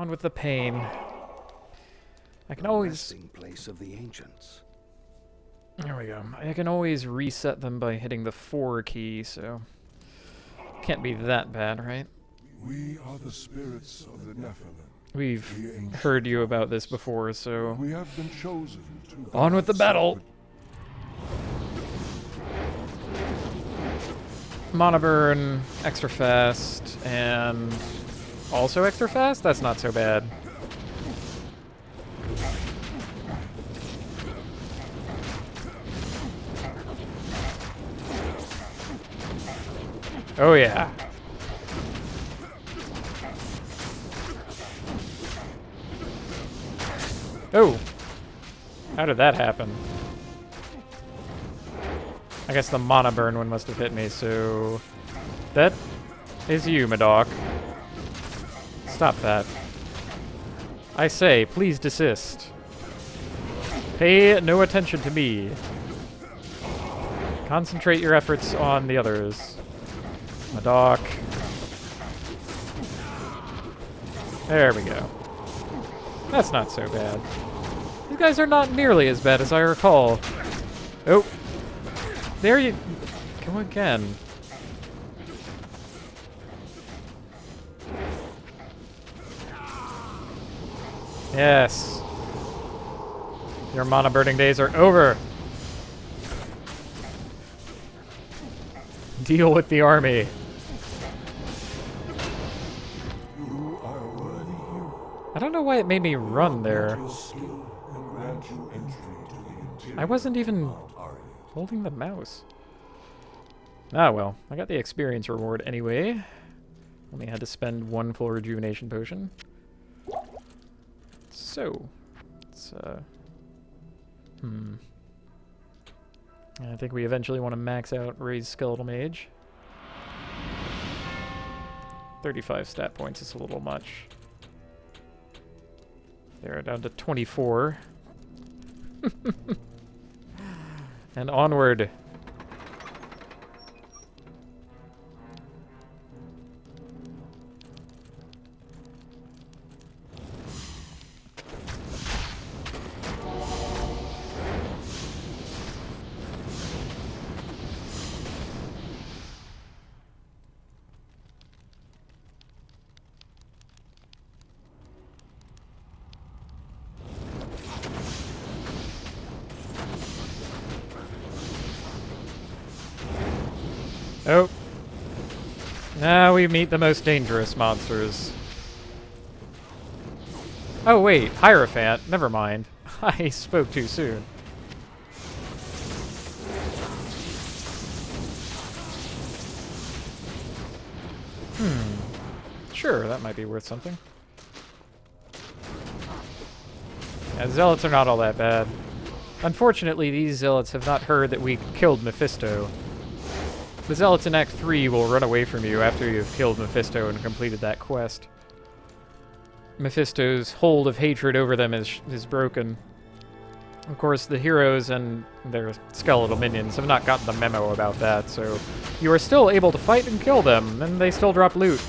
On with the pain. I can always... resting place of the ancients. There we go. I can always reset them by hitting the 4 key, so... Can't be that bad, right? We are the spirits of the Nephilim. We've heard you about this before, so... We have been chosen to... On with the battle! Mana burn, extra fast, and... also extra fast? That's not so bad. Oh yeah. Oh! How did that happen? I guess the mana burn one must have hit me, so... That is you, Madoc. Stop that. I say, please desist. Pay no attention to me. Concentrate your efforts on the others. Madoc. There we go. That's not so bad. These guys are not nearly as bad as I recall. Oh. There you... Go again. Yes. Your mana burning days are over. Deal with the army. You are a worthy hero. I don't know why it made me run there. Your skill and grant you entry to the interior I wasn't even holding the mouse. Ah well, I got the experience reward anyway. Only had to spend 1 full rejuvenation potion. So, it's I think we eventually want to max out Ray's Skeletal Mage. 35 stat points is a little much. They're down to 24. And onward. Oh. Now we meet the most dangerous monsters. Oh wait, Hierophant. Never mind. I spoke too soon. Sure, that might be worth something. Yeah, Zealots are not all that bad. Unfortunately, these Zealots have not heard that we killed Mephisto. The Zealots in Act 3 will run away from you after you've killed Mephisto and completed that quest. Mephisto's hold of hatred over them is broken. Of course, the heroes and their skeletal minions have not gotten the memo about that, so you are still able to fight and kill them, and they still drop loot.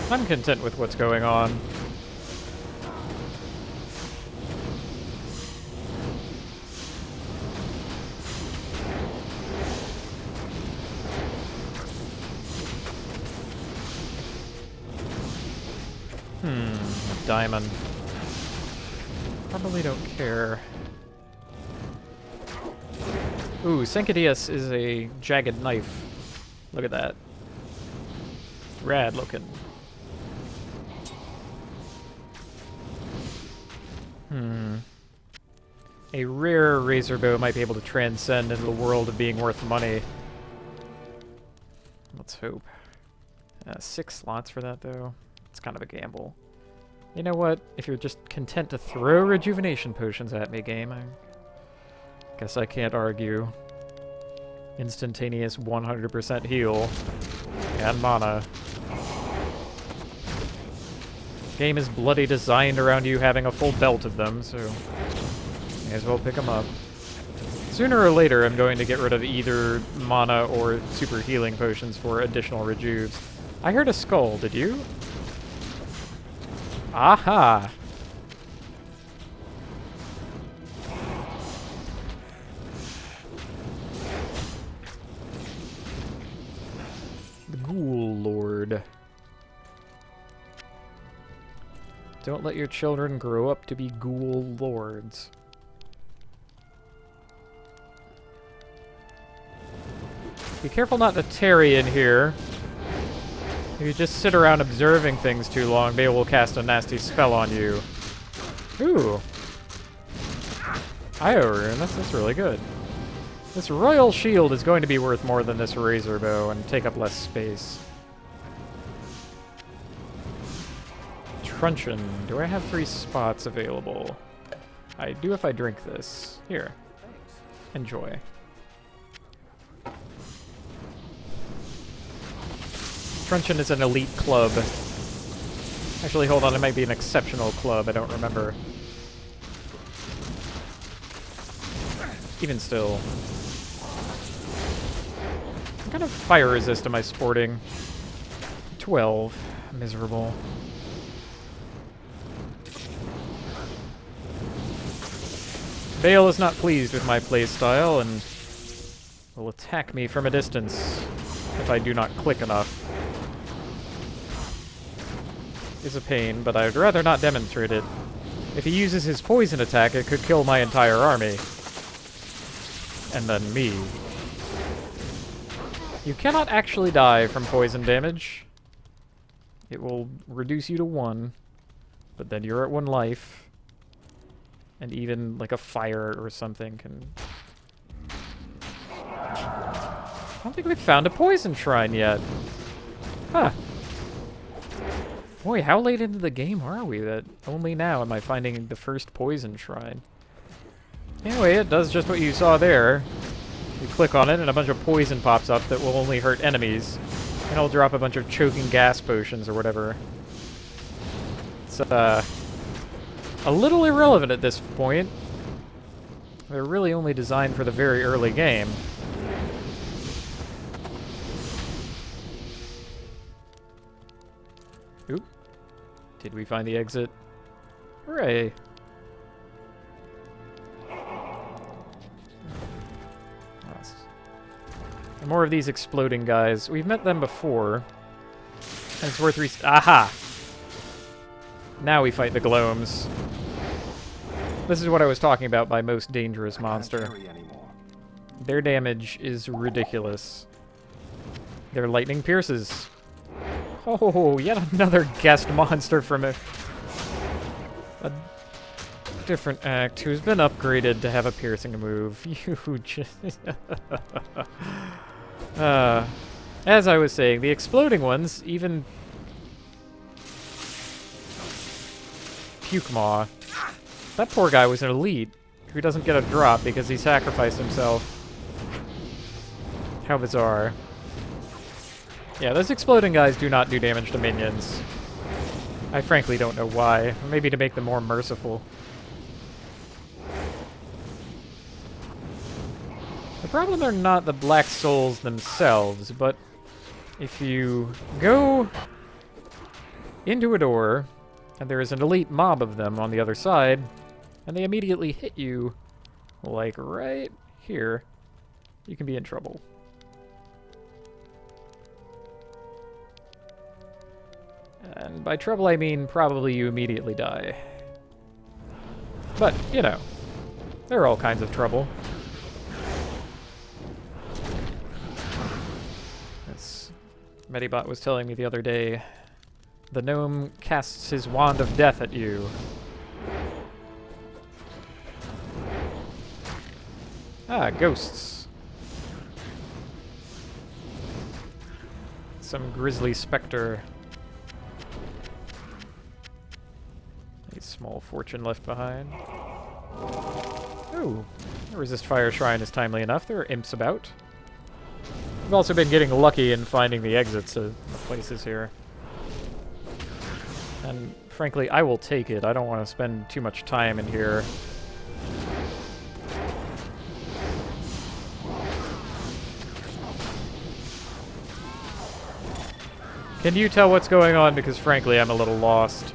I'm content with what's going on. A diamond. Probably don't care. Ooh, Senkadius is a jagged knife. Look at that. Rad looking. A rare razor bow might be able to transcend into the world of being worth money. Let's hope. 6 slots for that, though. It's kind of a gamble. You know what? If you're just content to throw rejuvenation potions at me, game, I guess I can't argue. Instantaneous 100% heal. And mana. Game is bloody designed around you having a full belt of them, so may as well pick them up. Sooner or later, I'm going to get rid of either mana or super healing potions for additional rejuves. I heard a skull, did you? Aha! The Ghoul Lord. Don't let your children grow up to be ghoul lords. Be careful not to tarry in here. If you just sit around observing things too long, they will cast a nasty spell on you. Ooh. Io rune, that's really good. This royal shield is going to be worth more than this razor bow and take up less space. Truncheon. Do I have 3 spots available? I do if I drink this. Here. Enjoy. Truncheon is an elite club. Actually, hold on, it might be an exceptional club, I don't remember. Even still. What kind of fire resist am I sporting? 12. Miserable. Bale is not pleased with my playstyle and will attack me from a distance if I do not click enough. It's a pain, but I'd rather not demonstrate it. If he uses his poison attack, it could kill my entire army. And then me. You cannot actually die from poison damage. It will reduce you to 1, but then you're at 1 life. And even, like, a fire or something can... I don't think we've found a poison shrine yet. Huh. Boy, how late into the game are we that only now am I finding the first poison shrine? Anyway, it does just what you saw there. You click on it and a bunch of poison pops up that will only hurt enemies. And it'll drop a bunch of choking gas potions or whatever. It's, a little irrelevant at this point. They're really only designed for the very early game. Oop. Did we find the exit? Hooray. And more of these exploding guys. We've met them before. And it's worth aha! Now we fight the Gloams. This is what I was talking about by most dangerous monster. Their damage is ridiculous. Their lightning pierces. Oh, yet another guest monster from a different act who's been upgraded to have a piercing move. You just... as I was saying, the exploding ones, even... Puke Maw. That poor guy was an elite who doesn't get a drop because he sacrificed himself. How bizarre. Yeah, those exploding guys do not do damage to minions. I frankly don't know why. Maybe to make them more merciful. The problem are not the Black Souls themselves, but if you go into a door, and there is an elite mob of them on the other side, and they immediately hit you, like right here, you can be in trouble. And by trouble I mean probably you immediately die. But, you know, there are all kinds of trouble. As Medibot was telling me the other day, the gnome casts his wand of death at you. Ah, ghosts. Some grisly specter. A small fortune left behind. Ooh, the resist fire shrine is timely enough. There are imps about. I've also been getting lucky in finding the exits to the places here. And frankly, I will take it. I don't want to spend too much time in here. Can you tell what's going on? Because frankly, I'm a little lost.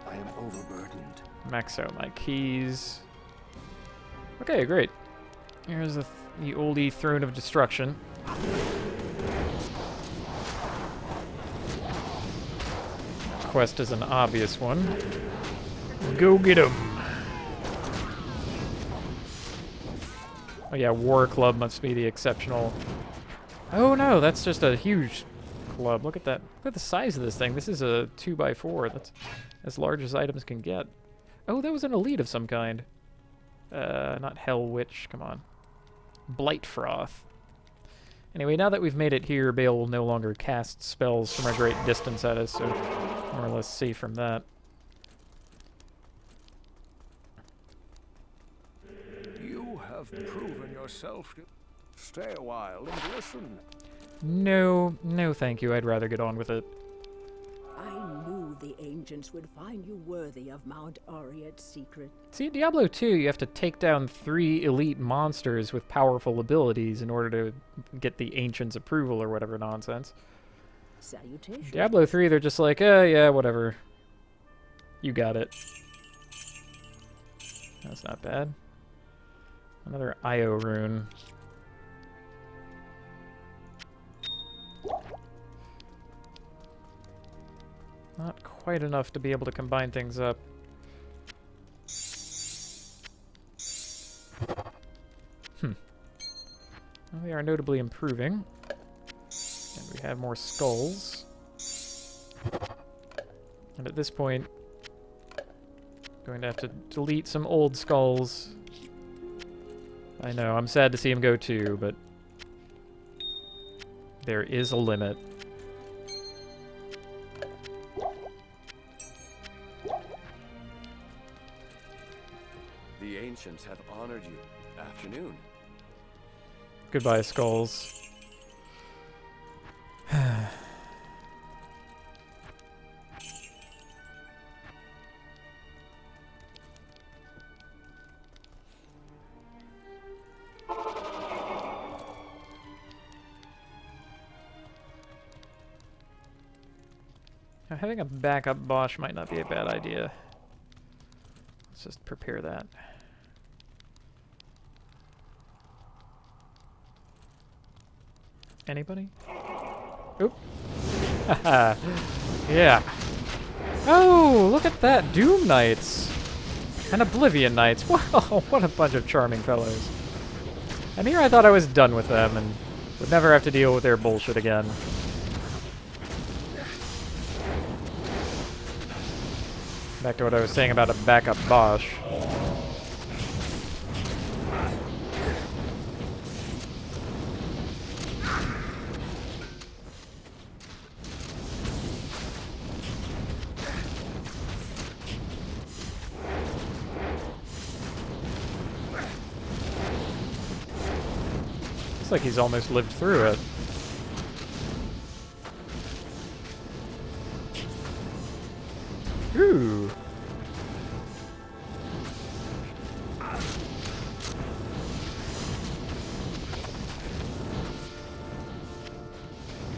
I am overburdened. Max out my keys. Okay, great. Here's the oldie Throne of Destruction. Quest is an obvious one. Go get him! Oh yeah, War Club must be the exceptional... Oh no, that's just a huge club. Look at that. Look at the size of this thing. This is a 2x4. That's as large as items can get. Oh, that was an elite of some kind. Not Hell Witch. Come on. Blight Froth. Anyway, now that we've made it here, Bale will no longer cast spells from a great distance at us, so more or less safe from that. You have proven yourself to stay a while and listen. No, no thank you. I'd rather get on with it. I knew the ancients would find you worthy of Mount Oriet's secret. See, in Diablo 2, you have to take down 3 elite monsters with powerful abilities in order to get the Ancients' approval or whatever nonsense. Salutations. Diablo 3, they're just like, yeah, whatever. You got it. That's not bad. Another IO rune. Not quite enough to be able to combine things up. Well, we are notably improving. And we have more skulls. And at this point, going to have to delete some old skulls. I know, I'm sad to see him go too, but there is a limit. The ancients have honored you. Afternoon. Goodbye, skulls. Now, having a backup Bosch might not be a bad idea. Let's just prepare that. Anybody? Oop. Yeah. Oh, look at that. Doom Knights. And Oblivion Knights. Wow, what a bunch of charming fellows. And here I thought I was done with them and would never have to deal with their bullshit again. Back to what I was saying about a backup Bosch. Looks like he's almost lived through it. Ooh.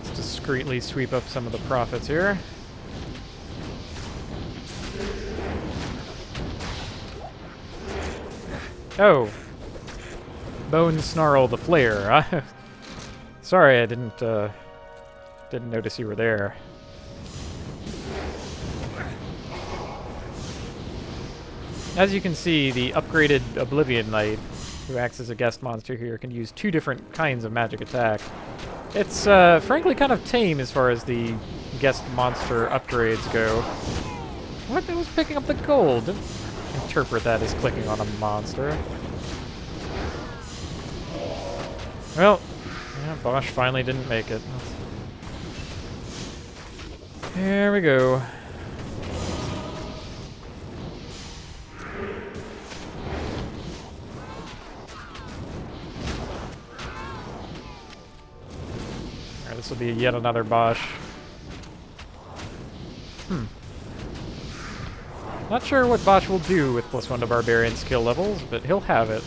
Let's discreetly sweep up some of the profits here. Oh. Bone Snarl the Flayer. Sorry, I didn't notice you were there. As you can see, the upgraded Oblivion Knight, who acts as a guest monster here, can use 2 different kinds of magic attack. It's, frankly kind of tame as far as the guest monster upgrades go. What? It was picking up the gold. Don't interpret that as clicking on a monster. Well, yeah, Bosch finally didn't make it. Here we go. this will be yet another Bosch. Not sure what Bosch will do with +1 to Barbarian skill levels, but he'll have it.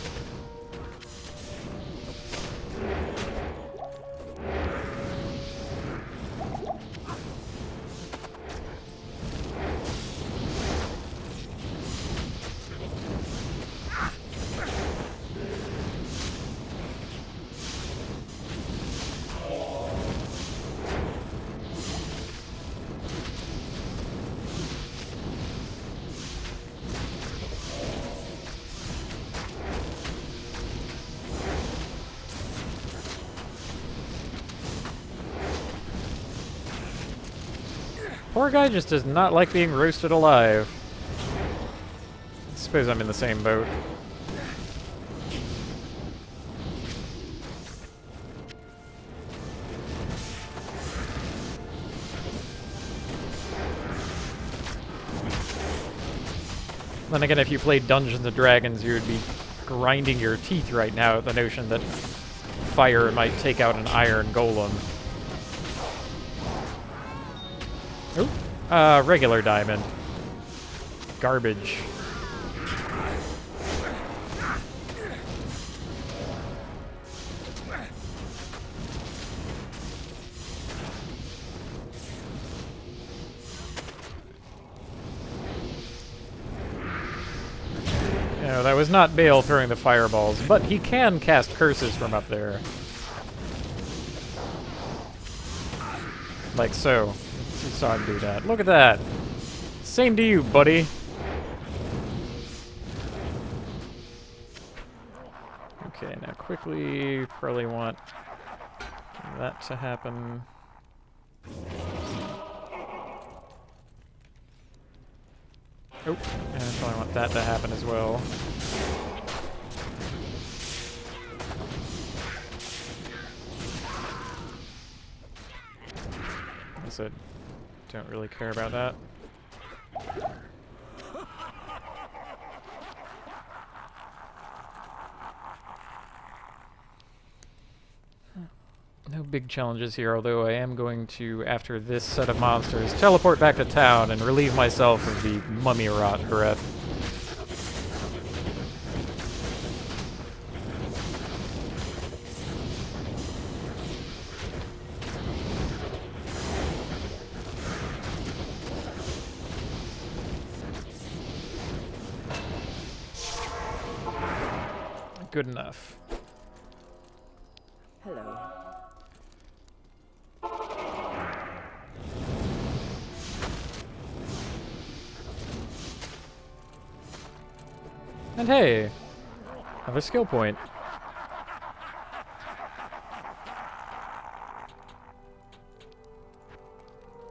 Poor guy just does not like being roasted alive. I suppose I'm in the same boat. Then again, if you played Dungeons & Dragons, you would be grinding your teeth right now at the notion that fire might take out an iron golem. Oop. Regular diamond. Garbage. No, that was not Bale throwing the fireballs, but he can cast curses from up there. Like so. You saw him do that. Look at that. Same to you, buddy. Okay, now quickly, probably want that to happen. Oh, and I probably want that to happen as well. I said, don't really care about that. No big challenges here, although I am going to, after this set of monsters, teleport back to town and relieve myself of the mummy rot breath. Good enough. Hello. And hey, have a skill point.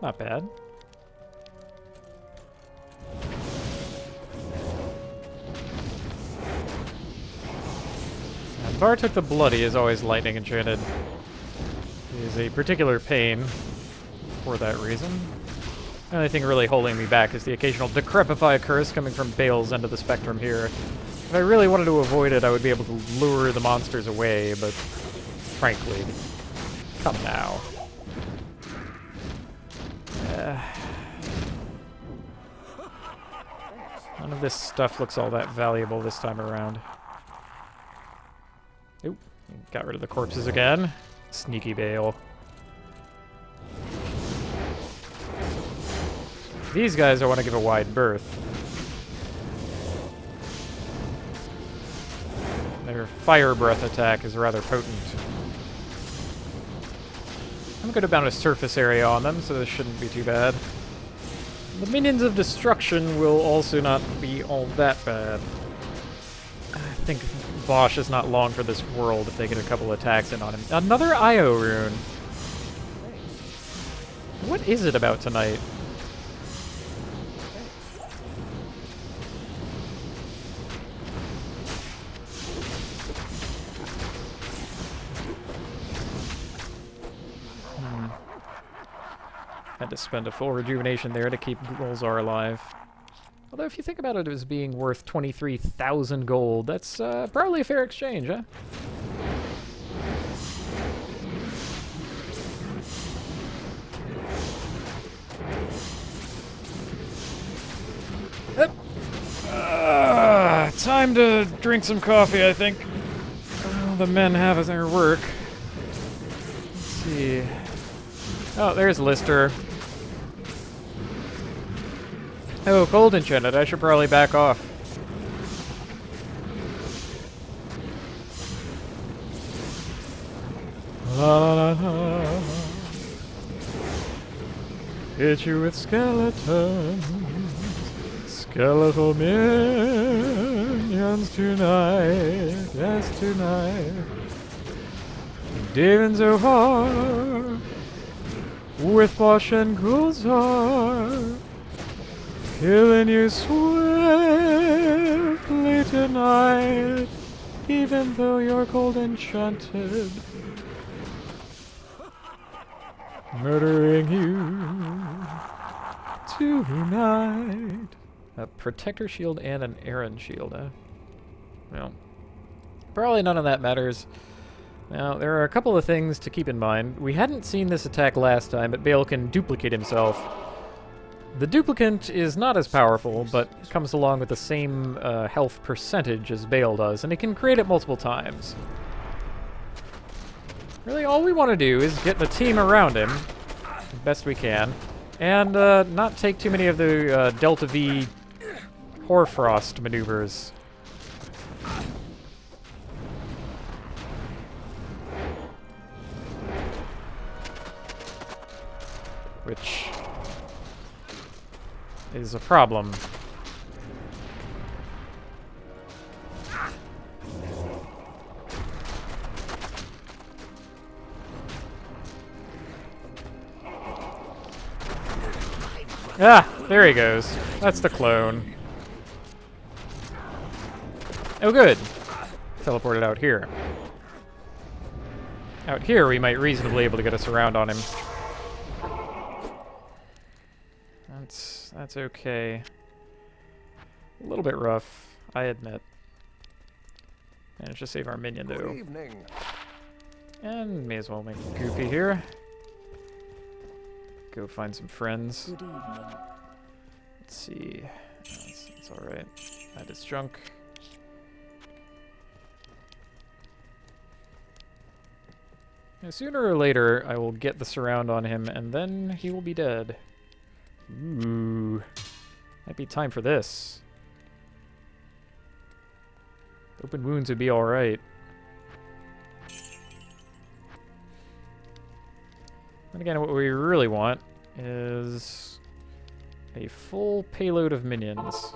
Not bad. Bartok the Bloody is always lightning enchanted. He is a particular pain for that reason. The only thing really holding me back is the occasional Decrepify curse coming from Bale's end of the spectrum here. If I really wanted to avoid it, I would be able to lure the monsters away, but frankly, come now. None of this stuff looks all that valuable this time around. Oop, got rid of the corpses again. Sneaky Bale. These guys I want to give a wide berth. Their fire breath attack is rather potent. I'm going to bound a surface area on them, so this shouldn't be too bad. The Minions of Destruction will also not be all that bad. I think Bosch is not long for this world if they get a couple attacks in on him. Another Io rune! What is it about tonight? Had to spend a full rejuvenation there to keep Golzar alive. Although if you think about it as being worth 23,000 gold, that's probably a fair exchange, huh? Time to drink some coffee, I think. All the men have their work. Let's see. Oh, there's Lister. Oh, cold enchanted. I should probably back off. La la la. Hit you with skeletons. Skeletal minions tonight. Yes, tonight. Demons so far. With Bosch and Gulzar. Killing you swiftly tonight. Even though you're cold enchanted. Murdering you tonight. A protector shield and an Aaron shield, huh? Well, probably none of that matters. Now, there are a couple of things to keep in mind. We hadn't seen this attack last time, but Bale can duplicate himself. The duplicant is not as powerful, but comes along with the same health percentage as Bale does, and he can create it multiple times. Really, all we want to do is get the team around him, as best we can, and not take too many of the Delta V Hoarfrost maneuvers. Which is a problem. Ah, there he goes. That's the clone. Oh, good. Teleported out here. Out here, we might reasonably be able to get us around on him. That's okay. A little bit rough, I admit. Managed to save our minion, though. Good evening. And may as well make Goofy here. Go find some friends. Good evening. Let's see. It's alright. That is junk. Now, sooner or later, I will get the surround on him, and then he will be dead. Ooh. Might be time for this. Open wounds would be alright. And again, what we really want is a full payload of minions.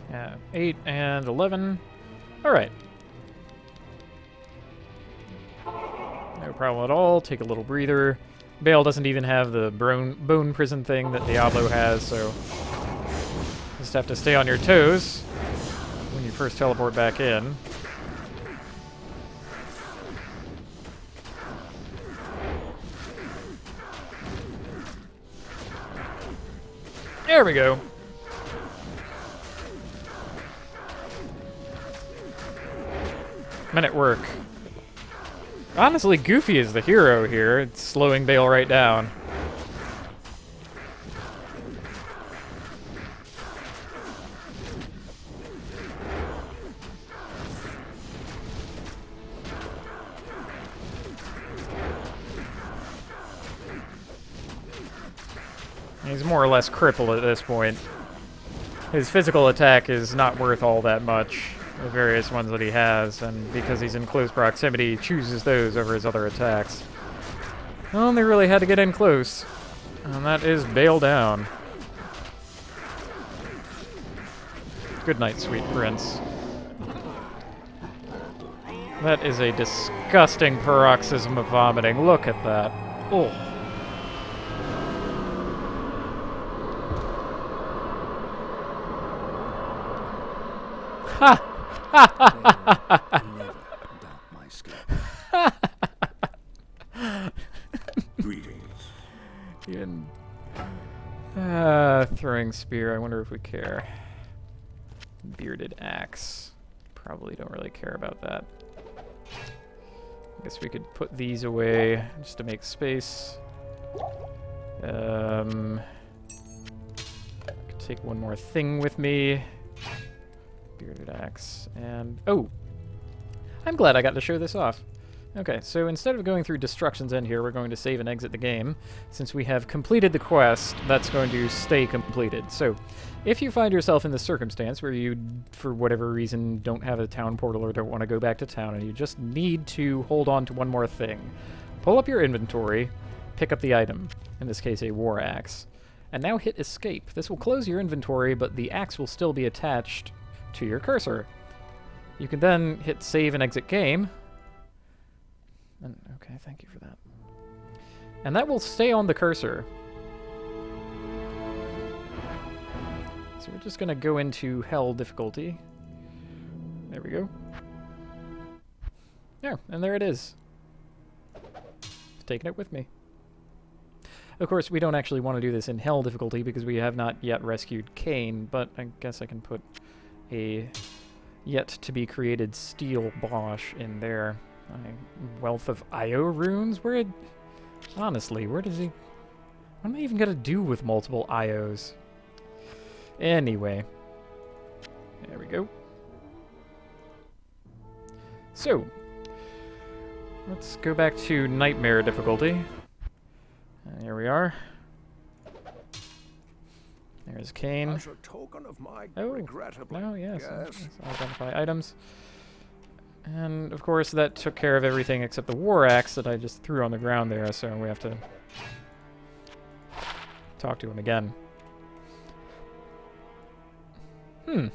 Yeah, 8 and 11. Alright. No problem at all. Take a little breather. Bale doesn't even have the bone prison thing that Diablo has, so just have to stay on your toes when you first teleport back in. There we go. Men at work. Honestly, Goofy is the hero here. It's slowing Bale right down. He's more or less crippled at this point. His physical attack is not worth all that much. The various ones that he has, and because he's in close proximity, he chooses those over his other attacks. Well, they really had to get in close, and that is Bale down. Good night, sweet prince. That is a disgusting paroxysm of vomiting. Look at that. Oh. Ha! Never doubt my skill. In throwing spear, I wonder if we care. Bearded axe. Probably don't really care about that. I guess we could put these away just to make space. I could take one more thing with me. Bearded axe. And oh! I'm glad I got to show this off. Okay, so instead of going through Destruction's End here, we're going to save and exit the game. Since we have completed the quest, that's going to stay completed. So, if you find yourself in this circumstance where you, for whatever reason, don't have a town portal or don't want to go back to town and you just need to hold on to one more thing, pull up your inventory, pick up the item, in this case a war axe, and now hit escape. This will close your inventory, but the axe will still be attached to your cursor. You can then hit save and exit game. And, okay, thank you for that. And that will stay on the cursor. So we're just going to go into hell difficulty. There we go. Yeah, and there it is. I've taken it with me. Of course, we don't actually want to do this in hell difficulty because we have not yet rescued Cain, but I guess I can put a yet-to-be-created steel Bosch in there. Wealth of IO runes? Honestly, where does he... What am I even gonna do with multiple IOs? Anyway. There we go. So, let's go back to Nightmare difficulty. Here we are. There's Cain. As a token of my regrettable yes. yes. Let's identify items. And, of course, that took care of everything except the war axe that I just threw on the ground there, so we have to talk to him again. 7%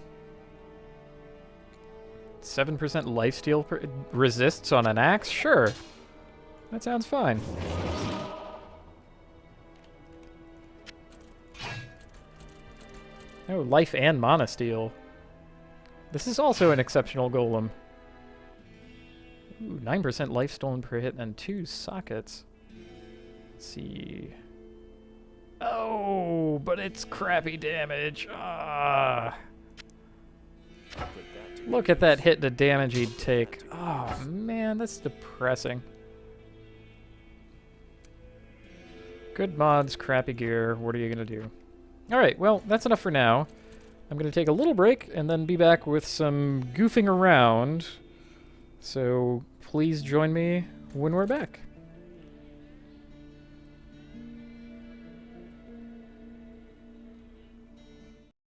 lifesteal resists on an axe? Sure. That sounds fine. Oh, life and mana steal. This is also an exceptional golem. Ooh, 9% life stolen per hit and 2 sockets. Let's see. Oh, but it's crappy damage. Ah. Look at that hit to damage he'd take. Oh, man, that's depressing. Good mods, crappy gear. What are you going to do? Alright, well, that's enough for now. I'm going to take a little break and then be back with some goofing around. So please join me when we're back.